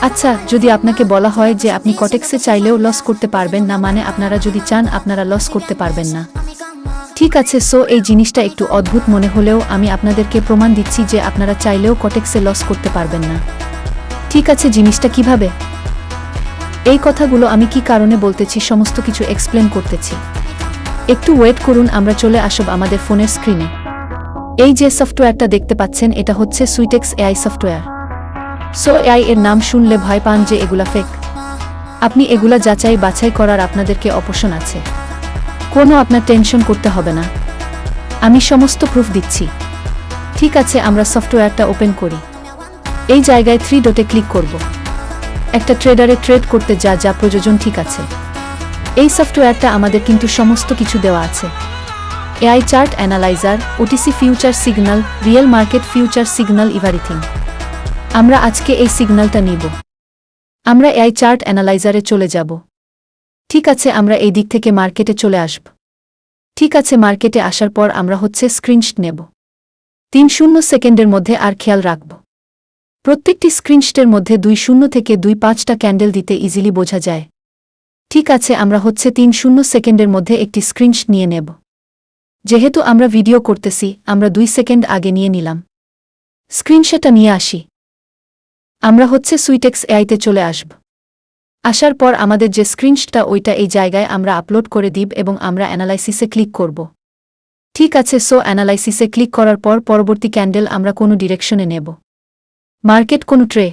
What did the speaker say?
আচ্ছা, যদি আপনাকে বলা হয় যে আপনি কটেক্সে চাইলেও লস করতে পারবেন না, মানে আপনারা যদি চান আপনারা লস করতে পারবেন না। ঠিক আছে, সো এই জিনিসটা একটু অদ্ভুত মনে হলেও আমি আপনাদেরকে প্রমাণ দিচ্ছি যে আপনারা চাইলেও কটেক্সে লস করতে পারবেন না। ঠিক আছে, জিনিসটা কিভাবে? এই কথাগুলো আমি কি কারণে বলতেছি সমস্ত কিছু এক্সপ্লেন করতেছি। একটু ওয়েট করুন, আমরা চলে আসব আমাদের ফোনের স্ক্রিনে। এই যে সফটওয়্যারটা দেখতে পাচ্ছেন এটা হচ্ছে সুইটেক্স এআই সফটওয়্যার। সো এআই এর নাম শুনলে ভয় পান যে এগুলা ফেক। আপনি এগুলা যাচাই বাছাই করার আপনাদেরকে অপশন আছে। কোনো আপনার টেনশন করতে হবে না, আমি সমস্ত প্রুফ দিচ্ছি। ঠিক আছে, আমরা সফটওয়্যারটা ওপেন করি। এই জায়গায় 3 ডটে ক্লিক করব। একটা ট্রেডারে ট্রেড করতে যা যা প্রয়োজন, ঠিক আছে। এই সফটওয়্যারটা আমাদের কিন্তু সমস্ত কিছু দেওয়া আছে। AI chart analyser, OTC future signal, real market future signal, everything. আমরা আজকে এই সিগন্যালটা নিব। আমরা এআই চার্ট অ্যানালাইজারে চলে যাব। ঠিক আছে, আমরা এই দিক থেকে মার্কেটে চলে আসব। ঠিক আছে, মার্কেটে আসার পর আমরা হচ্ছে স্ক্রিনশট নেব 30 সেকেন্ডের মধ্যে। আর খেয়াল রাখব প্রত্যেকটি স্ক্রিনশটের মধ্যে 20 থেকে 25টা ক্যান্ডেল দিতে ইজিলি বোঝা যায়। ঠিক আছে, আমরা হচ্ছে 30 সেকেন্ডের মধ্যে একটি স্ক্রিনশট নিয়ে নেব। যেহেতু আমরা ভিডিও করতেছি, আমরা 2 সেকেন্ড আগে নিয়ে নিলাম। স্ক্রিনশটটা নিয়ে আসি। আমরা হচ্ছে সুইটেক্স এআইতে চলে আসব। আসার পর আমাদের যে স্ক্রিনশটটা ওইটা এই জায়গায় আমরা আপলোড করে দিব এবং আমরা অ্যানালাইসিসে ক্লিক করব। ঠিক আছে, সো অ্যানালাইসিসে ক্লিক করার পর পরবর্তী ক্যান্ডেল আমরা কোনো ডিরেকশনে নেব। মার্কেট কোনো ট্রে